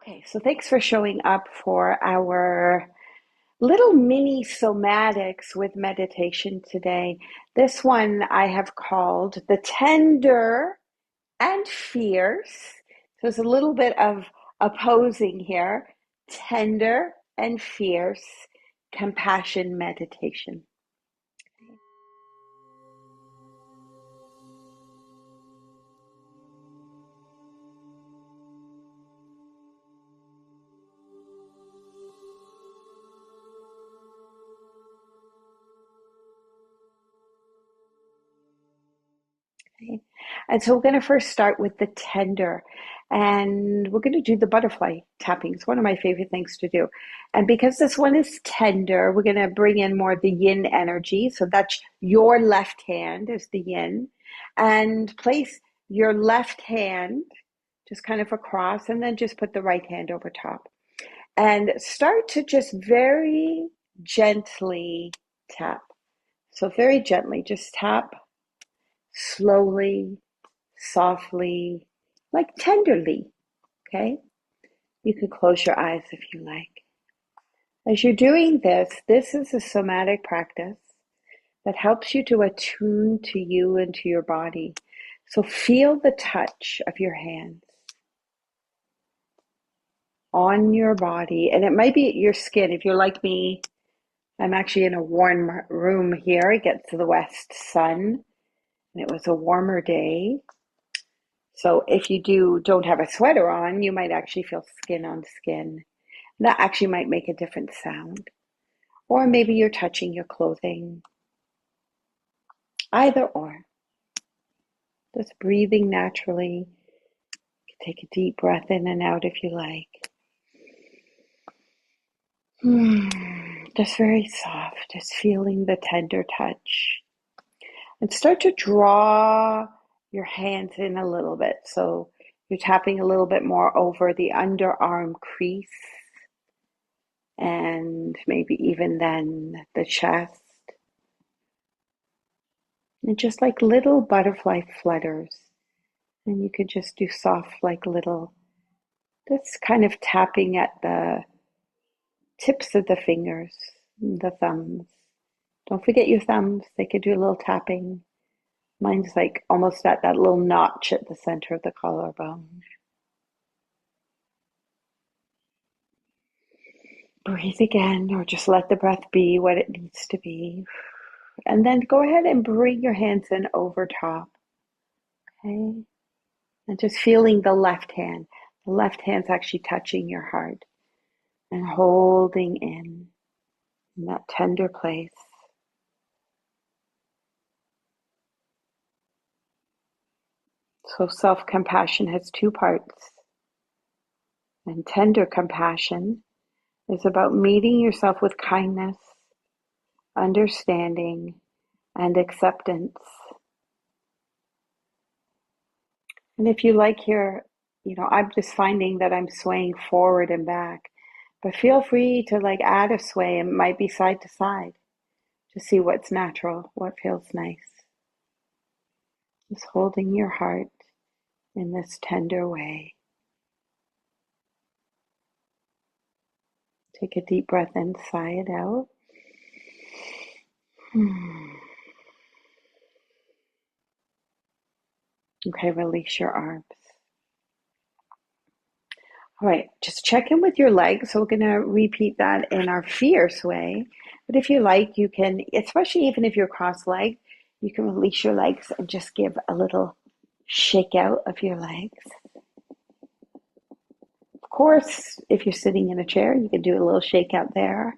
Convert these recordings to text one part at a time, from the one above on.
Okay, so thanks for showing up for our little mini somatics with meditation today. This one I have called the tender and fierce. So it's a little bit of opposing here. Tender and fierce compassion meditation. Okay. And so we're going to first start with the tender. And we're going to do the butterfly tapping. It's one of my favorite things to do. And because this one is tender, we're going to bring in more of the yin energy. So that's your left hand is the yin. And place your left hand just kind of across, and then just put the right hand over top. And start to just very gently tap. So very gently, just tap slowly, softly, like tenderly, okay? You can close your eyes if you like. As you're doing this, this is a somatic practice that helps you to attune to you and to your body. So feel the touch of your hands on your body, and it might be your skin. If you're like me, I'm actually in a warm room here. It gets to the west sun, and it was a warmer day. So if you don't have a sweater on, you might actually feel skin on skin. That actually might make a different sound. Or maybe you're touching your clothing. Either or. Just breathing naturally. Take a deep breath in and out if you like. Just very soft, just feeling the tender touch. And start to draw your hands in a little bit. So you're tapping a little bit more over the underarm crease and maybe even then the chest. And just like little butterfly flutters. And you could just do soft, like little, that's kind of tapping at the tips of the fingers, the thumbs. Don't forget your thumbs. They could do a little tapping. Mine's like almost at that little notch at the center of the collarbone. Breathe again, or just let the breath be what it needs to be. And then go ahead and bring your hands in over top. Okay? And just feeling the left hand. The left hand's actually touching your heart and holding in that tender place. So self-compassion has two parts. And tender compassion is about meeting yourself with kindness, understanding, and acceptance. And if you like here, I'm just finding that I'm swaying forward and back. But feel free to like add a sway. It might be side to side to see what's natural, what feels nice. Just holding your heart in this tender way. Take a deep breath in, sigh it out. Okay, release your arms. All right, just check in with your legs. So we're going to repeat that in our fierce way. But if you like, you can, especially even if you're cross-legged, you can release your legs and just give a little shake out of your legs. Of course, if you're sitting in a chair, you can do a little shake out there.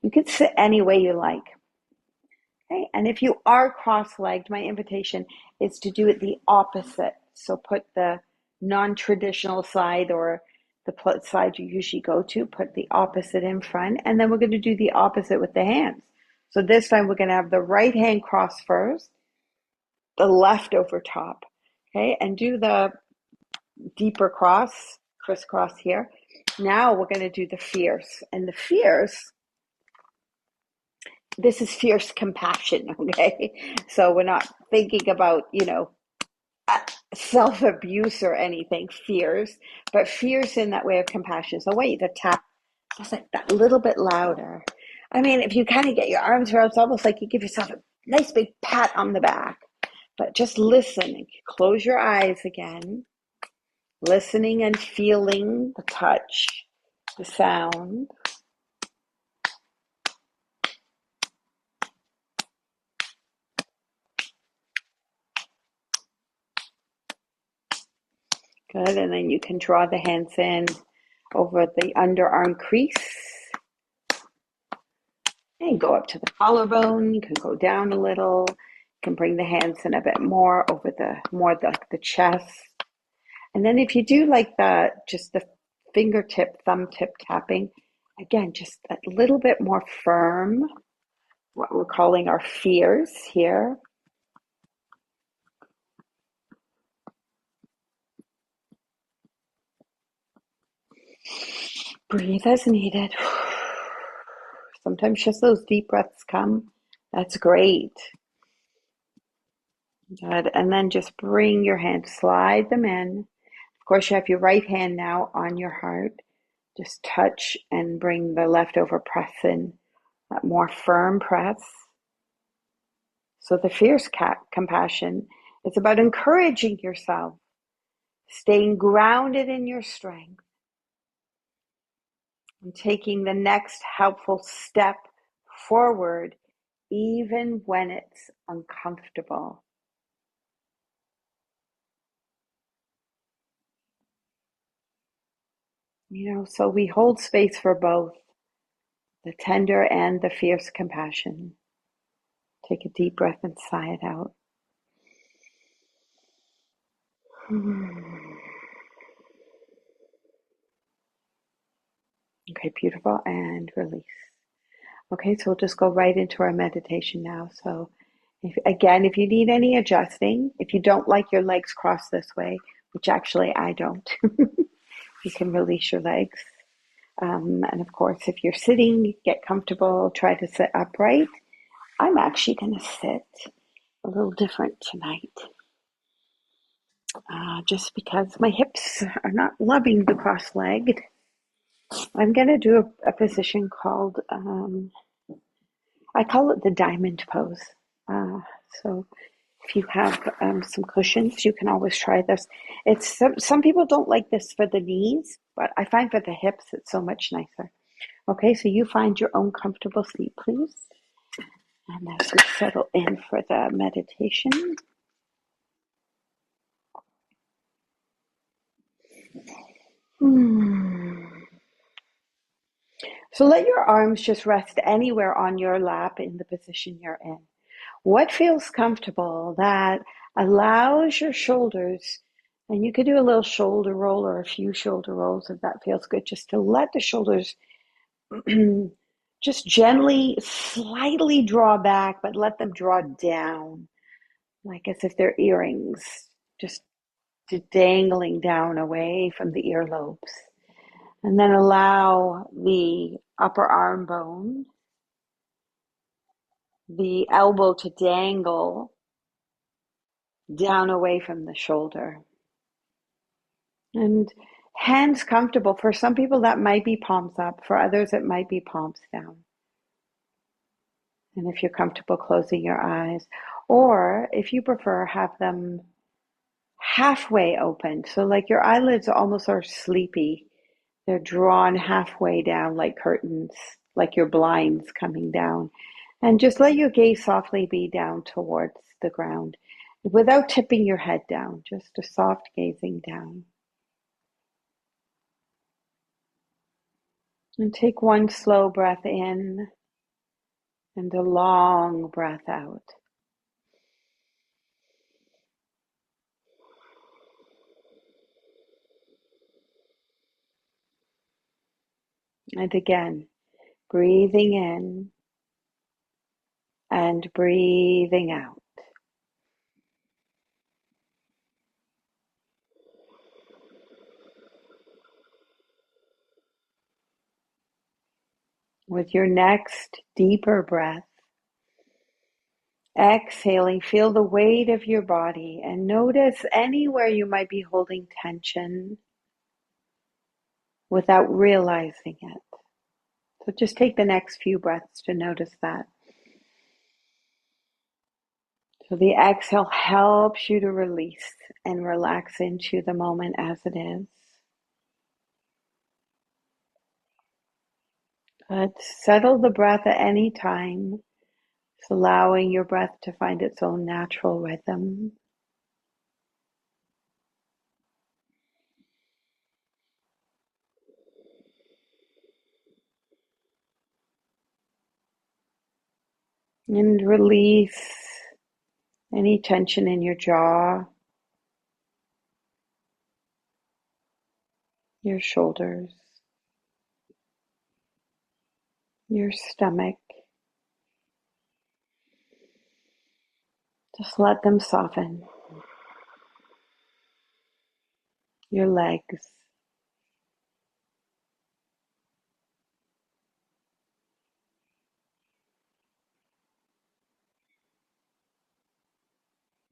You can sit any way you like. Okay, and if you are cross-legged, my invitation is to do it the opposite. So put the non-traditional side or the side you usually go to, put the opposite in front, and then we're going to do the opposite with the hands. So this time we're going to have the right hand cross first, the left over top, okay, and do the deeper crisscross here. Now we're going to do the fierce, and the fierce, this is fierce compassion, okay? So we're not thinking about, self-abuse or anything, fears, but fears in that way of compassion. So I want you to tap just like that little bit louder. I mean, if you kind of get your arms around, it's almost like you give yourself a nice big pat on the back. But just listen. Close your eyes again. Listening and feeling the touch, the sound. Good. And then you can draw the hands in over the underarm crease and go up to the collarbone. You can go down a little. You can bring the hands in a bit more over the chest. And then if you do like just the fingertip, thumb tip tapping, again, just a little bit more firm, what we're calling our fears here. Breathe as needed. Sometimes just those deep breaths come. That's great. Good. And then just bring your hands, slide them in. Of course, you have your right hand now on your heart. Just touch and bring the left over press in, that more firm press. So the fierce compassion is about encouraging yourself, staying grounded in your strength, and taking the next helpful step forward, even when it's uncomfortable. So we hold space for both the tender and the fierce compassion. Take a deep breath and sigh it out. Okay, beautiful. And release. Okay, so we'll just go right into our meditation now. So if you need any adjusting, if you don't like your legs crossed this way, which actually I don't, you can release your legs. And of course, if you're sitting, get comfortable, try to sit upright. I'm actually going to sit a little different tonight, just because my hips are not loving the cross-legged. I'm going to do a position called, I call it the diamond pose. Uh, so if you have some cushions, you can always try this. It's some people don't like this for the knees, but I find for the hips it's so much nicer. Okay, so you find your own comfortable seat, please. And as we settle in for the meditation, so let your arms just rest anywhere on your lap in the position you're in. What feels comfortable that allows your shoulders, and you could do a little shoulder roll or a few shoulder rolls if that feels good, just to let the shoulders just gently, slightly draw back, but let them draw down, like as if they're earrings, just dangling down away from the earlobes. And then allow the upper arm bone, the elbow to dangle down away from the shoulder. And hands comfortable. For some people, that might be palms up. For others, it might be palms down. And if you're comfortable closing your eyes, or if you prefer, have them halfway open. So like your eyelids almost are sleepy. They're drawn halfway down like curtains, like your blinds coming down. And just let your gaze softly be down towards the ground without tipping your head down, just a soft gazing down. And take one slow breath in and a long breath out. And again, breathing in and breathing out. With your next deeper breath, Exhaling, feel the weight of your body and notice anywhere you might be holding tension without realizing it. So just take the next few breaths to notice that. So the exhale helps you to release and relax into the moment as it is. But settle the breath at any time, just allowing your breath to find its own natural rhythm. And release any tension in your jaw, your shoulders, your stomach. Just let them soften. Your legs.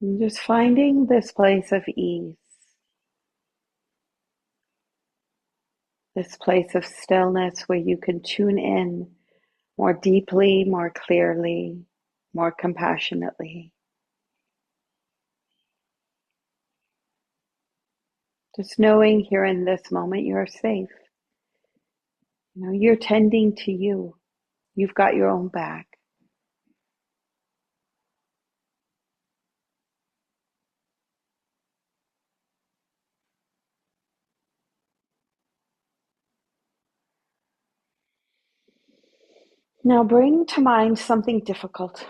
And just finding this place of ease, this place of stillness where you can tune in more deeply, more clearly, more compassionately. Just knowing here in this moment you're safe. You know, you're tending to you. You've got your own back. Now bring to mind something difficult.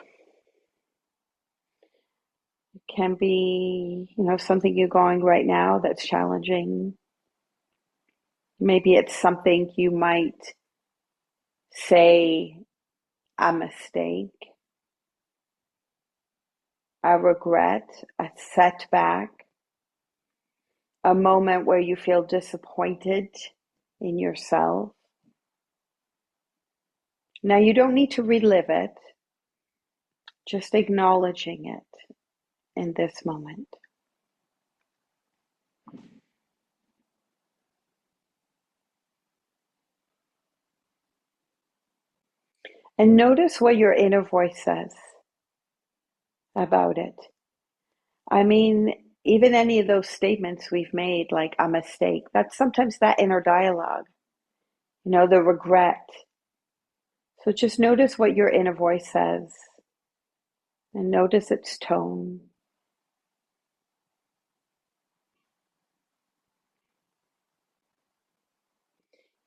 It can be, something you're going right now that's challenging. Maybe it's something you might say a mistake, a regret, a setback, a moment where you feel disappointed in yourself. Now, you don't need to relive it, just acknowledging it in this moment. And notice what your inner voice says about it. I mean, even any of those statements we've made, like a mistake, that's sometimes that inner dialogue, the regret. So just notice what your inner voice says and notice its tone.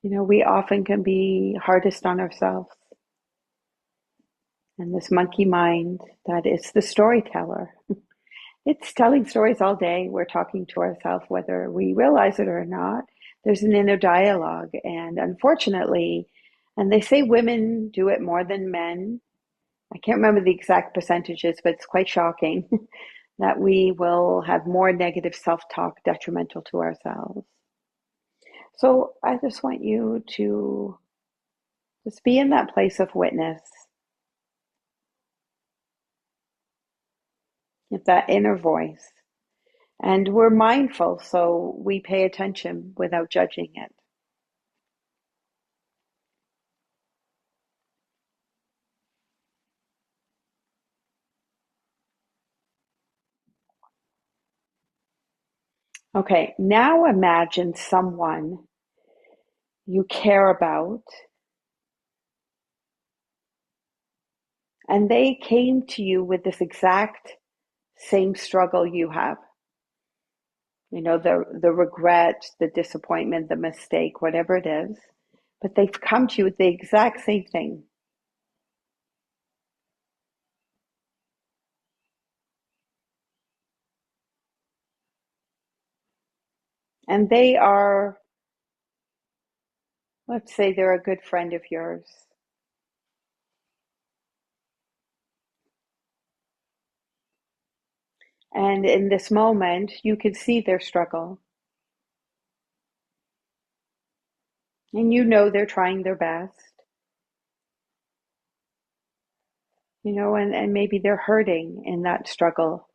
We often can be hardest on ourselves. And this monkey mind that is the storyteller. It's telling stories all day. We're talking to ourselves, whether we realize it or not. There's an inner dialogue. And unfortunately, and they say women do it more than men. I can't remember the exact percentages, but it's quite shocking that we will have more negative self-talk detrimental to ourselves. So I just want you to just be in that place of witness, with that inner voice. And we're mindful, so we pay attention without judging it. Okay, now imagine someone you care about and they came to you with this exact same struggle you have. The regret, the disappointment, the mistake, whatever it is, but they've come to you with the exact same thing. And they are, let's say they're a good friend of yours. And in this moment, you can see their struggle. And they're trying their best. and maybe they're hurting in that struggle.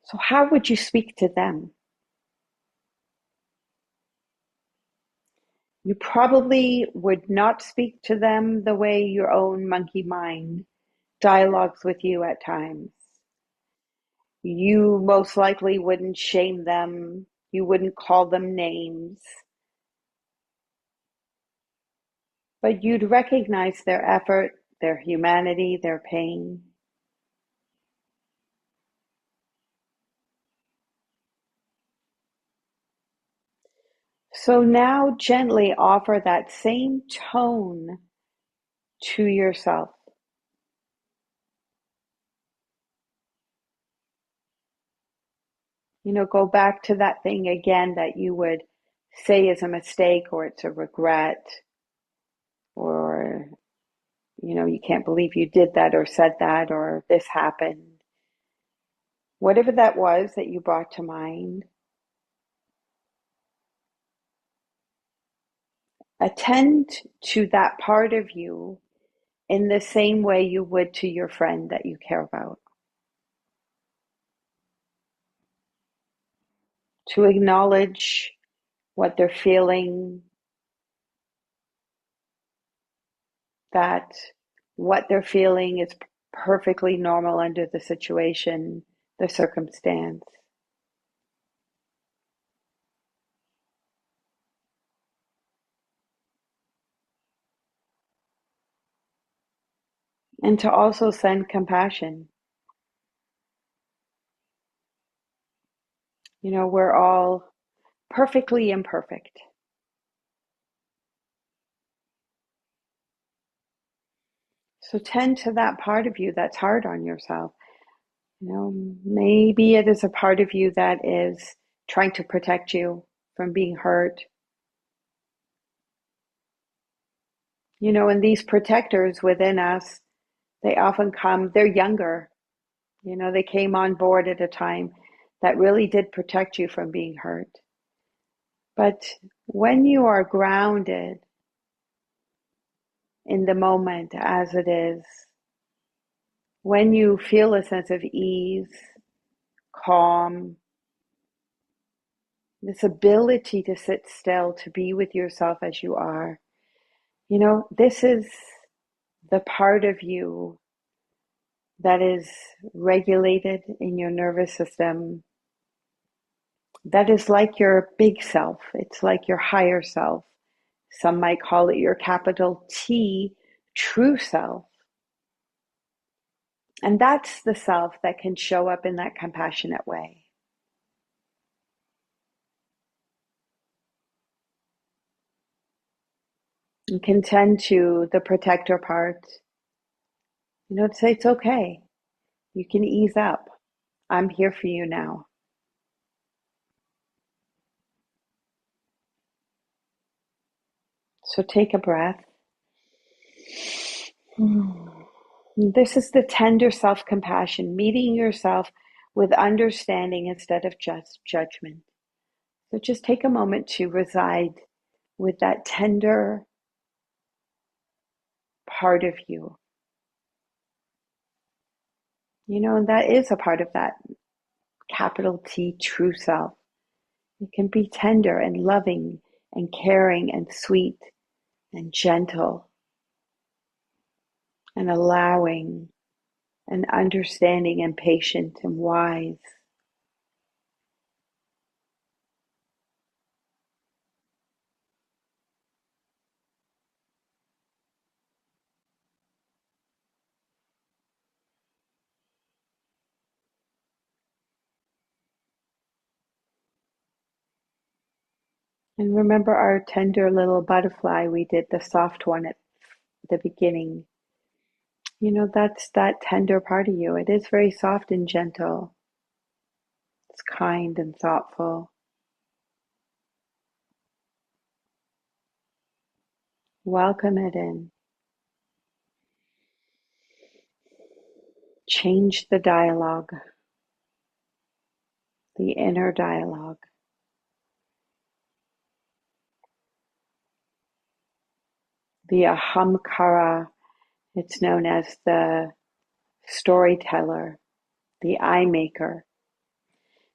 So how would you speak to them? You probably would not speak to them the way your own monkey mind dialogues with you at times. You most likely wouldn't shame them. You wouldn't call them names, but you'd recognize their effort, their humanity, their pain. So now gently offer that same tone to yourself. Go back to that thing again that you would say is a mistake or it's a regret or, you can't believe you did that or said that or this happened. Whatever that was that you brought to mind, attend to that part of you in the same way you would to your friend that you care about. To acknowledge what they're feeling, that what they're feeling is perfectly normal under the situation, the circumstance. And to also send compassion. We're all perfectly imperfect. So tend to that part of you that's hard on yourself. Maybe it is a part of you that is trying to protect you from being hurt. And these protectors within us, they often come, they're younger. They came on board at a time that really did protect you from being hurt. But when you are grounded in the moment as it is, when you feel a sense of ease, calm, this ability to sit still, to be with yourself as you are, this is the part of you that is regulated in your nervous system, that is like your big self. It's like your higher self. Some might call it your capital T true self. And that's the self that can show up in that compassionate way. You can tend to the protector part, to say it's okay. You can ease up. I'm here for you now. So take a breath. This is the tender self-compassion, meeting yourself with understanding instead of just judgment. So just take a moment to reside with that tender part of you. And that is a part of that capital T true self. It can be tender and loving and caring and sweet and gentle and allowing and understanding and patient and wise. And remember our tender little butterfly, we did the soft one at the beginning. That's that tender part of you. It is very soft and gentle. It's kind and thoughtful. Welcome it in. Change the dialogue, the inner dialogue. the ahamkara. It's known as the storyteller, the eye maker.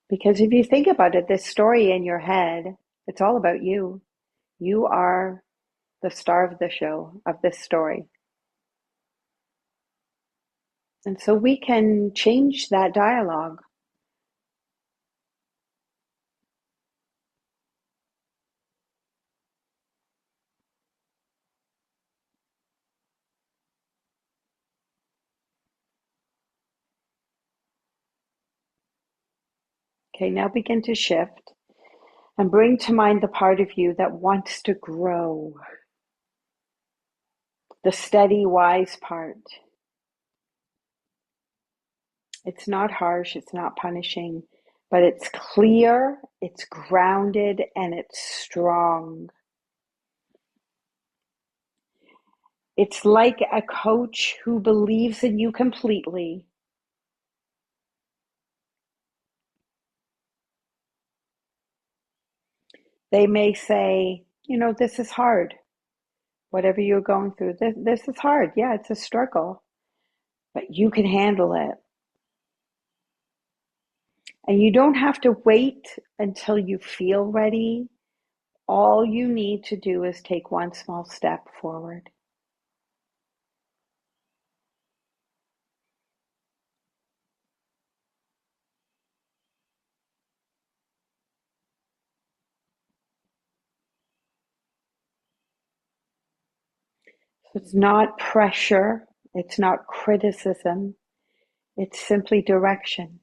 Because if you think about it, this story in your head, it's all about you. You are the star of the show, of this story. And so we can change that dialogue. Okay, now begin to shift and bring to mind the part of you that wants to grow, the steady, wise part. It's not harsh, it's not punishing, but it's clear, it's grounded, and it's strong. It's like a coach who believes in you completely. They may say, this is hard. Whatever you're going through, this is hard. Yeah, it's a struggle, but you can handle it. And you don't have to wait until you feel ready. All you need to do is take one small step forward. So it's not pressure, it's not criticism, it's simply direction.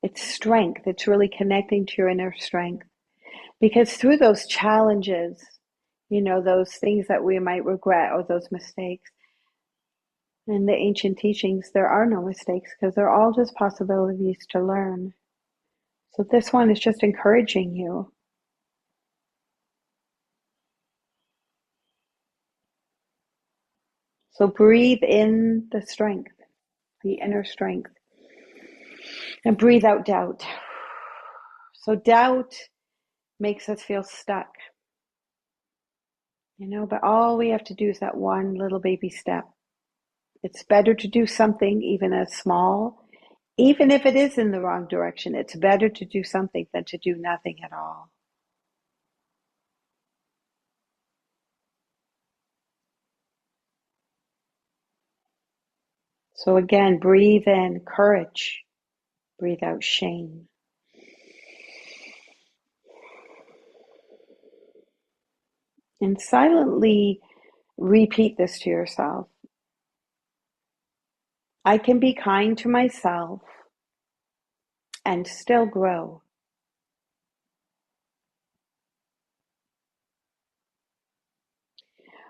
It's strength. It's really connecting to your inner strength. Because through those challenges, those things that we might regret or those mistakes, in the ancient teachings, there are no mistakes because they're all just possibilities to learn. So this one is just encouraging you. So breathe in the strength, the inner strength, and breathe out doubt. So doubt makes us feel stuck, but all we have to do is that one little baby step. It's better to do something even as small, even if it is in the wrong direction. It's better to do something than to do nothing at all. So again, breathe in courage, breathe out shame. And silently repeat this to yourself. I can be kind to myself and still grow.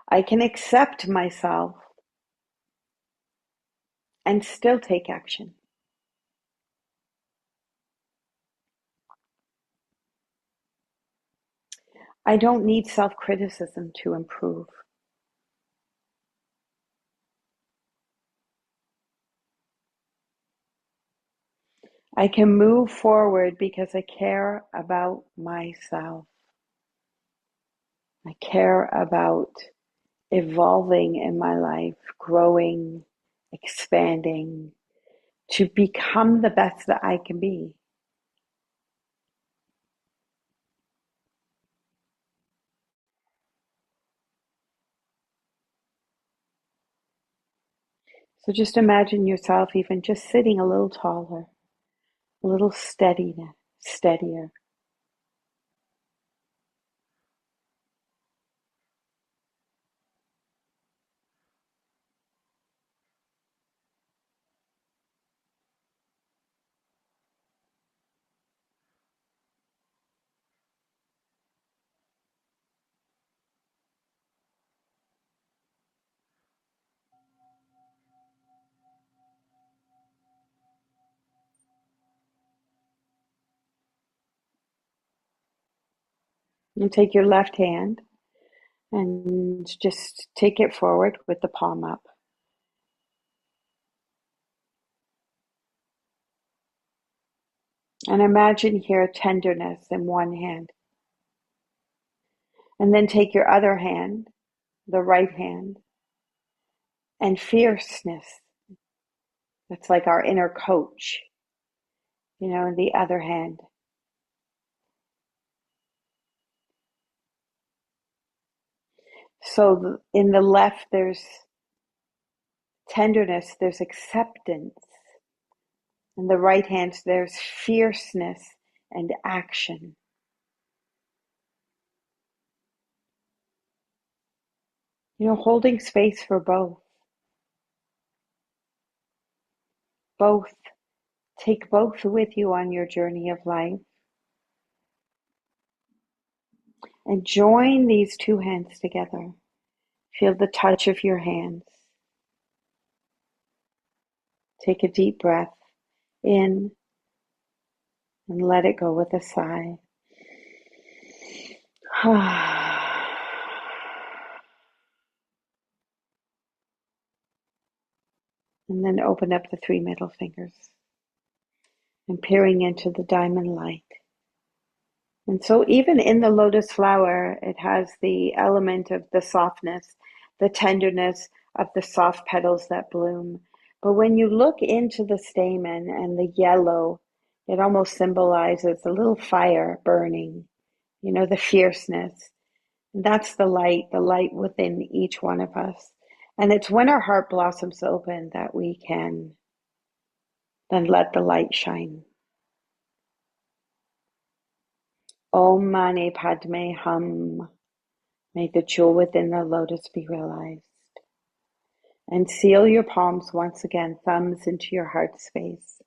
I can accept myself and still take action. I don't need self-criticism to improve. I can move forward because I care about myself. I care about evolving in my life, growing, expanding, to become the best that I can be. So just imagine yourself even just sitting a little taller, a little steadier. And take your left hand and just take it forward with the palm up. And imagine here tenderness in one hand. And then take your other hand, the right hand, and fierceness. That's like our inner coach, in the other hand. So in the left, there's tenderness, there's acceptance. In the right hand, there's fierceness and action. Holding space for both. Both. Take both with you on your journey of life. And join these two hands together. Feel the touch of your hands. Take a deep breath in and let it go with a sigh. And then open up the three middle fingers and peering into the diamond light. And so even in the lotus flower, it has the element of the softness, the tenderness of the soft petals that bloom. But when you look into the stamen and the yellow, it almost symbolizes a little fire burning, the fierceness. And that's the light within each one of us. And it's when our heart blossoms open that we can then let the light shine. Om Mani Padme Hum. May the jewel within the lotus be realized. And seal your palms once again, thumbs into your heart space.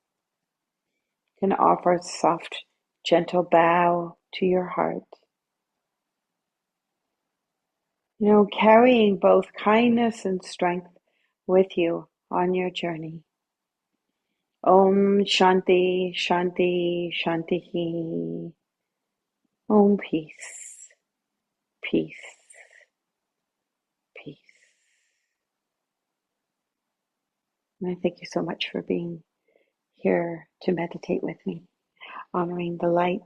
You can offer a soft, gentle bow to your heart. Carrying both kindness and strength with you on your journey. Om Shanti, Shanti, Shanti. Om peace, peace, peace. And I thank you so much for being here to meditate with me, honoring the light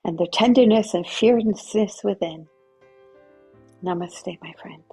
and the tenderness and fierceness within. Namaste, my friends.